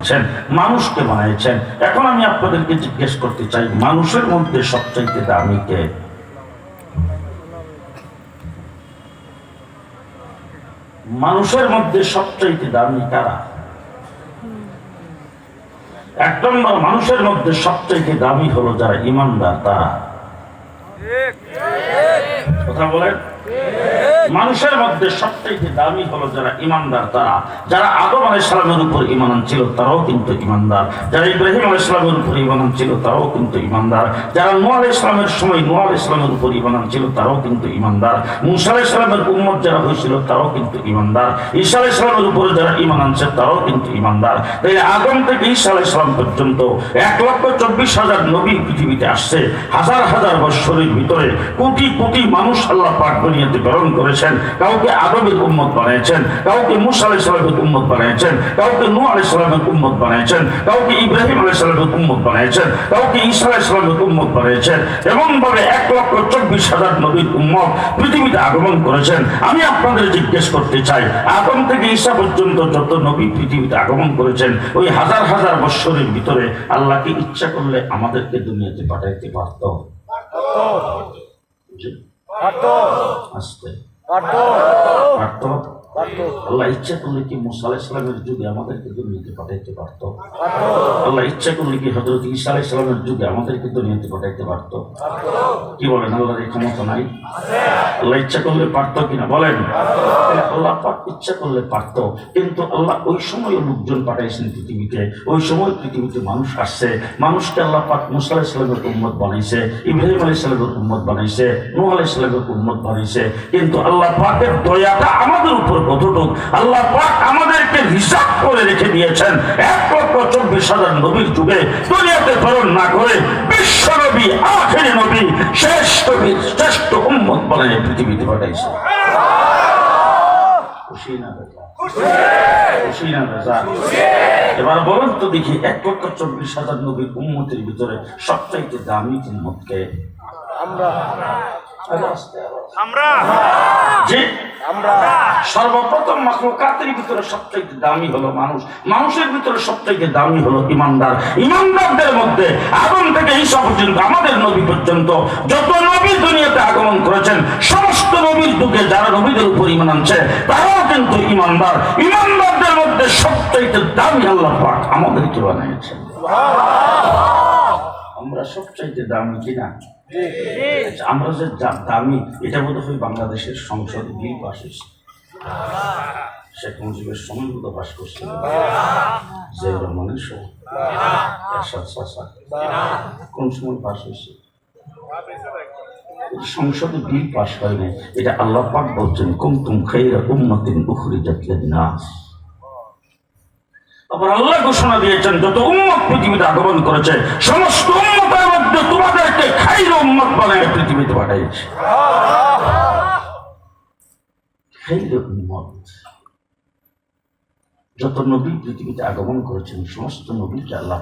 মানুষকে বানিয়েছেন। এখন আমি আপনাদেরকে জিজ্ঞেস করতে চাই, মানুষের মধ্যে সবচাইতে দামি কে? মানুষের মধ্যে সবচাইতে দামি কারা? এক নম্বর, মানুষের মধ্যে সবচাইতে দামি হলো যারা ইমানদার, তারা। কথা বলেন। মানুষের মধ্যে সবচাইতে দামি হলো যারা ইমানদার, তারা। যারা আদম আলাইহিস সালামের উপর ঈমান আনছিল তারাও কিন্তু ইমানদার, যারা ইব্রাহিম আলাইহিস সালামের উপর ঈমান আনছিল তারাও কিন্তু ইমানদার, যারা নূহ আলাইহিস সালামের সময় নূহ আলাইহিস সালামের উপর ঈমান আনছিল তারাও কিন্তু ইমানদার, মূসা আলাইহিস সালামের উম্মত যারা হয়েছিল তারাও কিন্তু ইমানদার, ঈসা আলাইহিস সালামের উপর যারা ঈমান আনছে তারাও কিন্তু ইমানদার। তাই আদম থেকে ঈসা আলাইহিস সালাম পর্যন্ত 1,24,000 নবী পৃথিবীতে আসছে। হাজার হাজার বছরের ভিতরে কোটি কোটি মানুষ আল্লাহ পাক দুনিয়াতে প্রেরণ করেছেন। কাউকে আদমের উম্মত বানিয়েছেন, কাউকে মূসা আলাইহিস সালামের উম্মত বানিয়েছেন, কাউকে নূহ আলাইহিস সালামের উম্মত বানিয়েছেন, কাউকে ইব্রাহিম আলাইহিস সালামের উম্মত বানিয়েছেন, কাউকে ঈসা আলাইহিস সালামের উম্মত বানিয়েছেন। এমন ভাবে 1,24,000 নবীর উম্মত পৃথিবীতে আগমন করেছেন। আমি আপনাদের জিজ্ঞেস করতে চাই, আদম থেকে ঈসা পর্যন্ত যত নবী পৃথিবীতে আগমন করেছেন, ওই হাজার হাজার বছরের ভিতরে আল্লাহকে ইচ্ছা করলে আমাদেরকে দুনিয়াতে পাঠাইতে পারত? আল্লাহ ইচ্ছা করলে কি মুসা আলাইহিস সালামের যুগে আমাদেরকে দুনিয়াতে পাঠাইতে পারত? আল্লাহ ইচ্ছা করলে কি হযরত ঈসা আলাইহিস সালামের যুগে আমাদেরকে দুনিয়াতে পাঠাইতে পারত? কি বলেন, আল্লাহর এই ক্ষমতা নাই? আল্লাহ ইচ্ছা করলে পারত কিনা বলেন? আল্লাহ পাক ইচ্ছা করলে পারত, কিন্তু আল্লাহ ওই সময় লোকজন পাঠাইছেন পৃথিবীতে। ওই সময় পৃথিবীতে মানুষ আসছে। মানুষকে আল্লাহ পাক মুসা আলাইহিস সালামের উম্মত বানাইছে, ইব্রাহিম আলাইহিস সালামের উম্মত বানাইছে, নূহ আলাইহিস সালামের উম্মত বানাইছে। কিন্তু আল্লাহ পাকের দয়াটা আমাদের উপর কতটুক, আল্লাহ পাক আমাদেরকে হিসাব করে রেখে দিয়েছেন। 1,24,000 নবীর যুগে দুনিয়াতে প্রেরণ না করে বিশ্ব নবী, আখেরি নবী, শ্রেষ্ঠ নবী, শ্রেষ্ঠ উম্মত বানিয়ে পৃথিবীতে পাঠাইছে। খুশি না বেজা? খুশি না বেজা? এবার বলুন তো দেখি, 1,24,000 নবীর উম্মতের ভিতরে সবচাইতে দামি উম্মত কে? সর্বপ্রথম মাখলুকাতের ভিতরে সবচাইতে দামি হলো মানুষ। মানুষের ভিতরে সবচাইতে দামি হলো ইমানদার। ইমানদারদের মধ্যে আদম থেকে ঈসা পর্যন্ত, আমাদের নবী পর্যন্ত যত নবী দুনিয়াতে আগমন করেছেন, সমস্ত নবীর যুগে যারা নবীদের উপর ঈমান আনছে তারাও কিন্তু ইমানদার। ইমানদারদের মধ্যে সবচাইতে দামি আল্লাহ পাক আমাদেরকে বানিয়েছেন। আমরা সবচাইতে দামি কিনা? আমরা যে দামি, এটা বোধ হয় বাংলাদেশের সংসদে বিল পাস হয়েছে। শেখ মুজিবের সময় বোধ পাস করছিল, জিয়াউর রহমানের সময়, এরশাদ চাচা কোন সময় পাস হয়েছে? সংসদে বিল পাস হয় না। এটা আল্লাহ পাক বলছেন, কুনতুম খায়রা উম্মাতিন উখরিজাত লিন-নাস। আবার আল্লাহ ঘোষণা দিয়েছেন, যত উম্মত পৃথিবীতে আগমন করেছে সমস্ত উম্মতের মধ্যে তোমাদেরকে খাইর উম্মত বানায় পৃথিবীতে পাঠিয়েছে। খাইর উম্মত, যত নবী পৃথিবীতে আগমন করেছেন সমস্ত নবীকে আল্লাহ